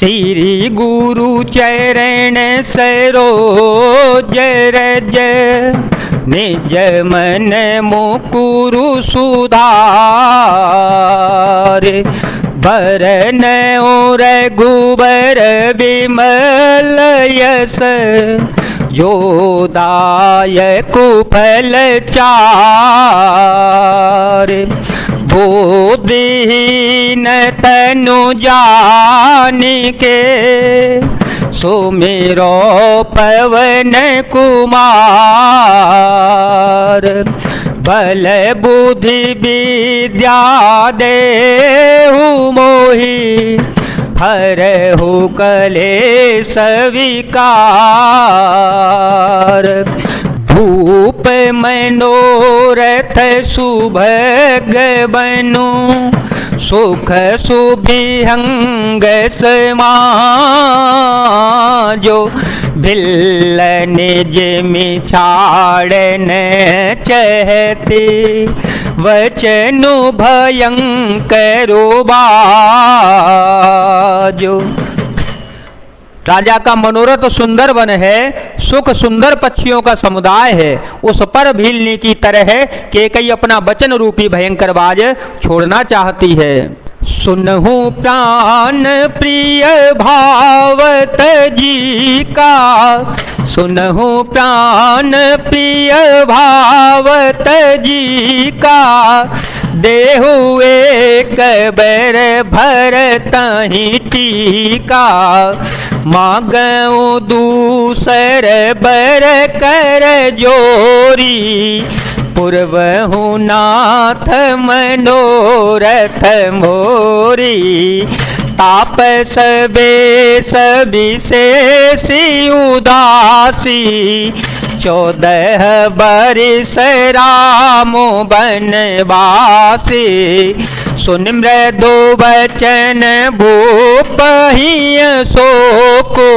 श्री गुरु चरण सरोज रज निज मन मुकुरु सुधार बरन और रघुबर विमल यस जो दायक फल चार बोधहीन तनु जानिके सुमिरो पवन कुमार बल बुद्धि विद्या देहु मोहि हरहु कलेश विकार भूप मनोरथ सुभग बनु सुख सुभिहंग समाजो भिल्लन जिमि छाड़न चहते वचनु भयंकरो बाजो। राजा का मनोरथ सुंदर वन है, सुख सुंदर पक्षियों का समुदाय है। उस पर भीलने की तरह कैकेयी अपना वचन रूपी भयंकर बाज छोड़ना चाहती है। सुनहु प्राण प्रिय भावत जी का, सुनहु प्राण प्रिय भावत जी का, देहु एक बर भरतहि टीका, मांगऊ दूसर बर कर जोरी, पूर्वहु नाथ मनोरथ मोरी, तापस बेस विशेषी उदासी, 14 बरिस राम बनवासी, सुन मृदु बचन भूपहि शोको,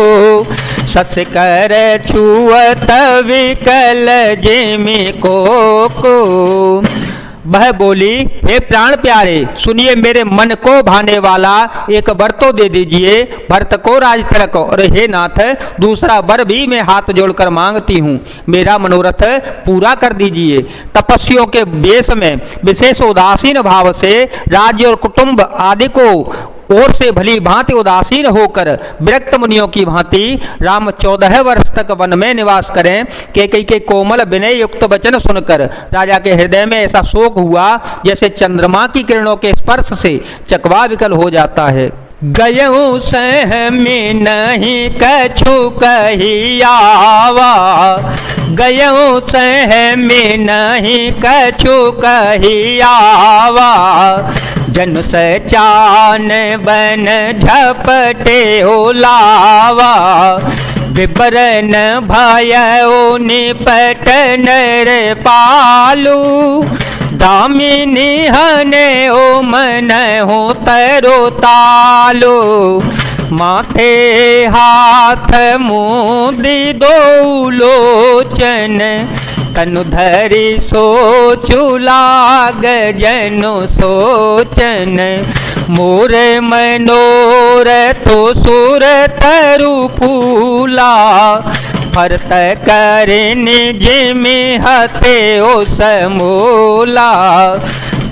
सस कर छुअत विकल जिमि को। वह बोली, हे प्राण प्यारे, सुनिए मेरे मन को भाने वाला एक वर तो दे दीजिए। भरत को राज तिलक और हे नाथ दूसरा वर भी मैं हाथ जोड़कर मांगती हूँ, मेरा मनोरथ पूरा कर दीजिए। तपस्वियों के वेश में विशेष उदासीन भाव से राज्य और कुटुंब आदि को ओर से भली भांति उदासीन होकर विरक्त मुनियों की भांति राम 14 वर्ष तक वन में निवास करें। कैकेयी के कोमल विनय युक्त वचन सुनकर राजा के हृदय में ऐसा शोक हुआ जैसे चंद्रमा की किरणों के स्पर्श से चकवा विकल हो जाता है। गयऊ सहमी नहीं कछु कहियावा, गयऊ सहमी नहीं कछु कहियावा, जन सचान बन झपटे ओलावा, विवरण भयऊ निपट नर पालू, दामिनी हने ओ मन हो तरो तालो, माथे हाथ मुदी दो लोचन, तनु धरि सोचु लाग जनु सोचन, मोर मनोरथ सुर तरु फूला, भरत करिन जिमि हते ओ समूला,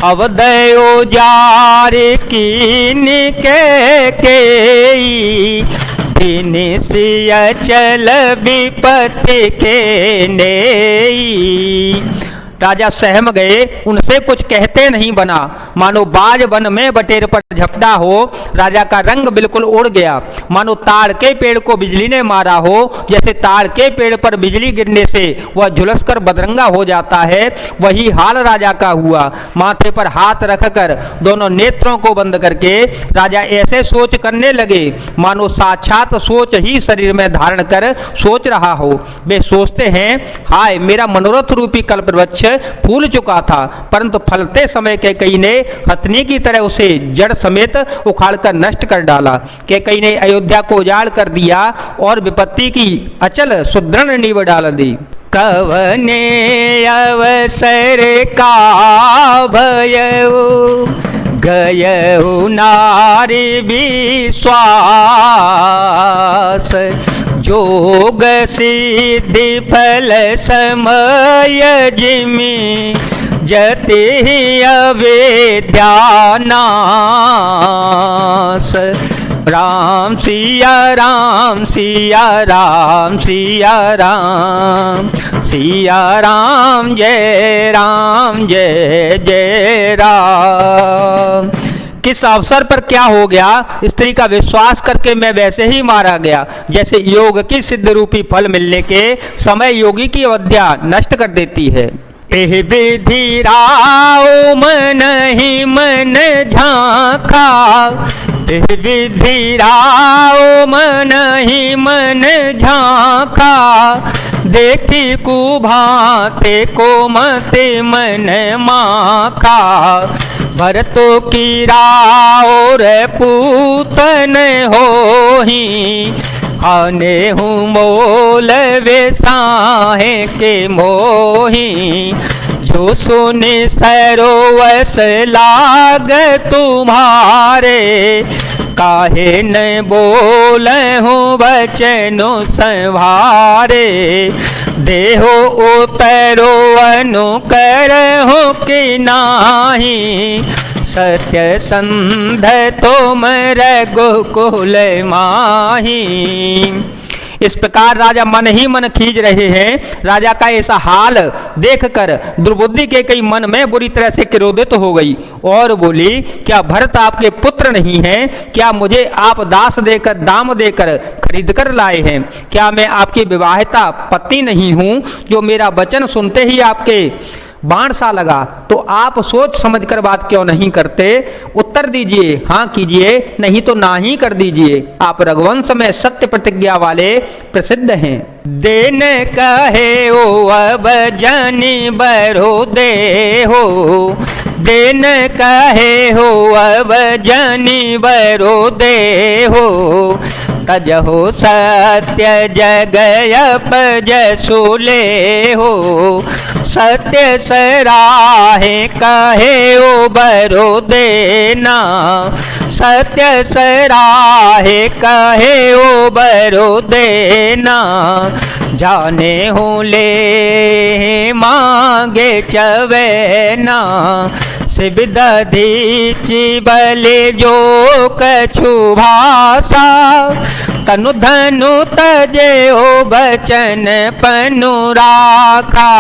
अवदयो जार कीन कैकेयी, दिन सिय चल विपत्ति के नेई। राजा सहम गए, उनसे कुछ कहते नहीं बना, मानो बाज वन में बटेर पर झपटा हो। राजा का रंग बिल्कुल उड़ गया, मानो ताड़ के पेड़ को बिजली ने मारा हो। जैसे ताड़ के पेड़ पर बिजली गिरने से वह झुलसकर बदरंगा हो जाता है, वही हाल राजा का हुआ। माथे पर हाथ रखकर दोनों नेत्रों को बंद करके राजा ऐसे सोच करने लगे मानो साक्षात सोच ही शरीर में धारण कर सोच रहा हो। वे सोचते हैं, हाय मेरा मनोरथ रूपी कल्पवृक्ष फूल चुका था, परंतु फलते समय कैकेयी ने हथनी की तरह उसे जड़ समेत उखाड़कर नष्ट कर डाला। कैकेयी ने अयोध्या को उजाड़ कर दिया और विपत्ति की अचल सुदृढ़ नींव डाल दी। कवने अवसर का भयऊ गयऊ नारी विश्वास, दास। जोग सिद्धि फल समय जिमि जति अविद्यानाश। राम सिया राम सिया राम सिया राम सिया राम जय जय राम। किस अवसर पर क्या हो गया? स्त्री का विश्वास करके मैं वैसे ही मारा गया जैसे योग की सिद्ध रूपी फल मिलने के समय योगी की अविद्या नष्ट कर देती है। एह विधि राव मन ही मन झांका, एह विधि राव मन ही मन झांका। देखी कुभाते को मते मन माखा। भरतो की राव रे पूतन होही, आने हूँ मोल वे साहे के मोही। जो सुने सरोवस लाग तुम्हारे, काहे न बोल हूँ बचनो संभारे। देहो उतरो अनुकर हो कि नाही, सत्य संध तुम रघुकुल माही। इस प्रकार राजा मन ही मन खींच रहे हैं। राजा का ऐसा हाल देखकर दुर्बुद्धि के कई मन में बुरी तरह से क्रोधित हो गई और बोली, क्या भरत आपके पुत्र नहीं हैं? क्या मुझे आप दास देकर दाम देकर खरीद कर लाए हैं? क्या मैं आपकी विवाहिता पत्नी नहीं हूँ जो मेरा वचन सुनते ही आपके बाण सा लगा? तो आप सोच समझ कर बात क्यों नहीं करते? उत्तर दीजिए, हाँ कीजिए, नहीं तो ना ही कर दीजिए। आप रघुवंश में सत्य प्रतिज्ञा वाले प्रसिद्ध हैं। देन कहे ओ अब जनि बरो दे हो, देन कहे हो अब जनि बरो दे हो। तजहो सत्य जगयप जसुले हो, सत्य सराहे कहे ओ बरो देना। सत्य सराहे कहे ओ बरो देना। जाने हूँ ले मांगे चवेना। सिविदा दीची बले जो कछु भाषा। तनु धनु तजे ओ बचन पनु राखा।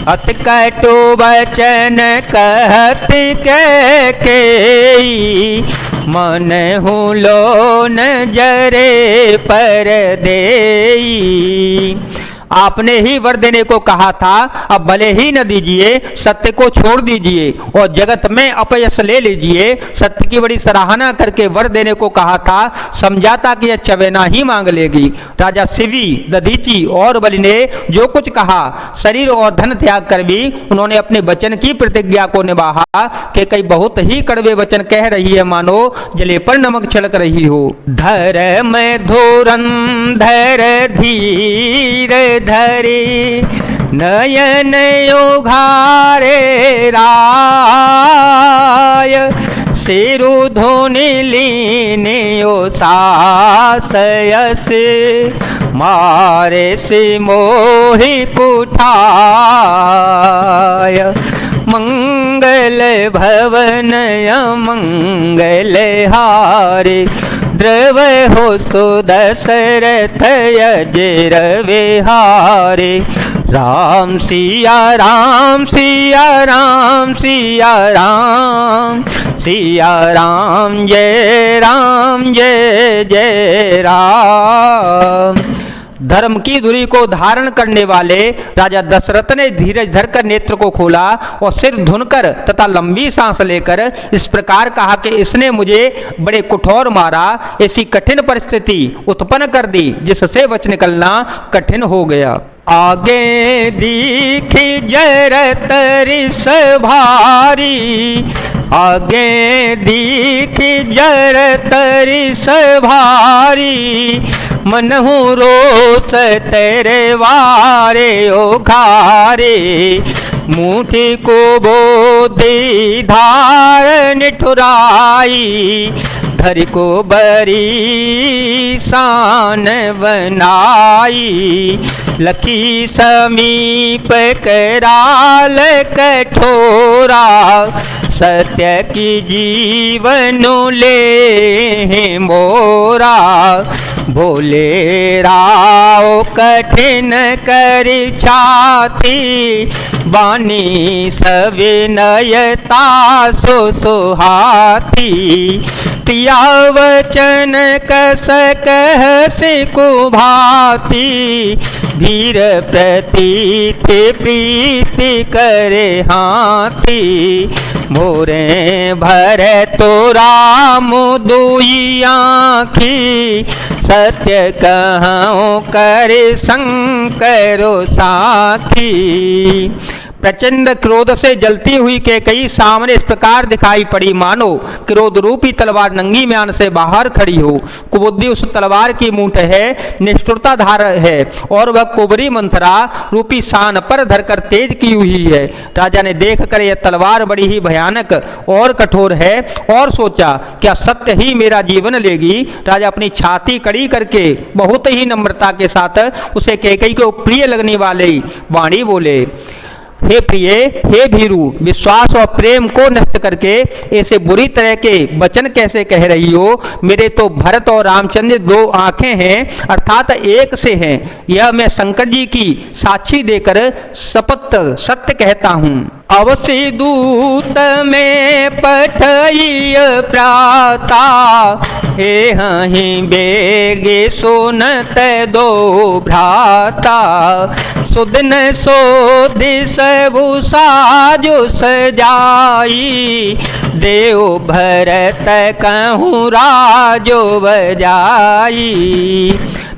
अत कटु बचन कहत के मन हूँ लोन जरे पर देई। आपने ही वर देने को कहा था, अब भले ही न दीजिए, सत्य को छोड़ दीजिए और जगत में अपयश ले लीजिए। सत्य की बड़ी सराहना करके वर देने को कहा था, समझा था कि यह चवेना ही मांग लेगी। राजा शिवी, दधीची और बलि ने जो कुछ कहा, शरीर और धन त्याग कर भी उन्होंने अपने वचन की प्रतिज्ञा को निभाया कि कई बहुत ही कड़वे वचन कह रही है मानो जले पर नमक छिड़क रही हो। धर्म धुरंधर धीर धरे नयन उघारे राय। सिरु धोनि लीने ओ सासयस मारे से मोहि पुठाय। मंगल भवन मंगल हारे द्रव हो सो दशरथ अजर विहारे। राम सिया राम सिया राम सिया राम सिया राम जय जय राम। धर्म की धुरी को धारण करने वाले राजा दशरथ ने धीरज धरकर नेत्र को खोला और सिर धुनकर तथा लंबी सांस लेकर इस प्रकार कहा कि इसने मुझे बड़े कठोर मारा, ऐसी कठिन परिस्थिति उत्पन्न कर दी जिससे बच निकलना कठिन हो गया। आगे दीखी जरत रिस भारी, आगे दीखी जरत रिस भारी। मनहु रोस तेरे वारे ओ घारे। मुठी को बोधी धार निठुराई, धरि को बरी सान मान बनाई। लखी समीप कराल कठोरा, सत्य की जीवन ले मोरा। भोले राव कठिन कर छाती, बानी सविनयता सो सुहाती। पिया वचन कस कह से कुभाती, भीर प्रतीत प्रीति करे हाथी। मोरे भर तो राम दुई आँखी, सत्य कहूँ कर शंकरो साथी। प्रचंड क्रोध से जलती हुई कैकेयी सामने इस प्रकार दिखाई पड़ी, मानो क्रोध रूपी तलवार नंगी म्यान से बाहर खड़ी हो। कुबुद्धि उस तलवार की मूठ है, निष्ठुरता धार है, और वह कुबरी मंथरा रूपी शान पर धरकर तेज की हुई है। राजा ने देखकर यह तलवार बड़ी ही भयानक और कठोर है, और सोचा क्या सत्य ही मेरा जीवन लेगी। राजा अपनी छाती कड़ी करके बहुत ही नम्रता के साथ उसे कैकेयी को प्रिय लगने वाले वाणी बोले, हे प्रिय, हे भीरू, विश्वास और प्रेम को नष्ट करके ऐसे बुरी तरह के वचन कैसे कह रही हो। मेरे तो भरत और रामचंद्र दो आंखें हैं, अर्थात एक से हैं। यह मैं शंकर जी की साक्षी देकर शपथ सत्य कहता हूँ। अवश्य दूत में पठइय प्राता, हे हहीं बेगे सुनत दो भ्राता। सुदिन सोदिस साजो सजाई, देव भरत कहूँ राजो बजाई।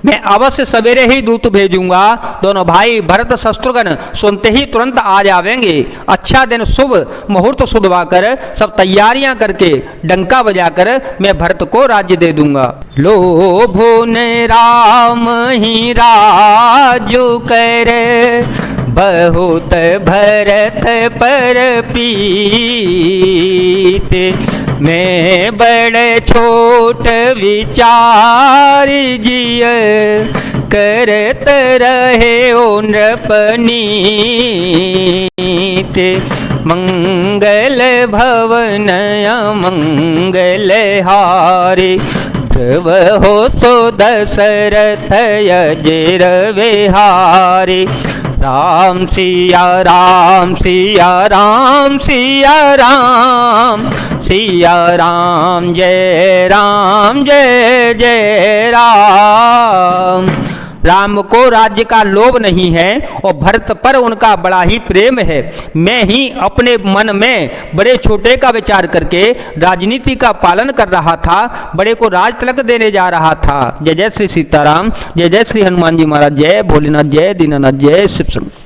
मैं अवश्य सवेरे ही दूत भेजूंगा। दोनों भाई भरत शत्रुघ्न सुनते ही तुरंत आ जावेंगे। अच्छा दिन शुभ मुहूर्त सुधवाकर सब तैयारियां करके डंका बजाकर मैं भरत को राज्य दे दूंगा। लोभो ने राम ही राजो कर, बहुत भरत पर पीत। मैं बड़े छोट विचार जिय, करत रहे ओ नृपनीत। मंगल भवन मंगल हारे, ध्रुव हो तो दशरथ अजर विहारे। राम सिया राम सिया राम सिया राम, सिया राम जय जय राम। राम को राज्य का लोभ नहीं है और भरत पर उनका बड़ा ही प्रेम है। मैं ही अपने मन में बड़े छोटे का विचार करके राजनीति का पालन कर रहा था, बड़े को राज तिलक देने जा रहा था। जय जय श्री सीताराम, जय जय श्री हनुमान जी महाराज, जय भोलेनाथ, जय दीनानाथ, जय शिव शंकर।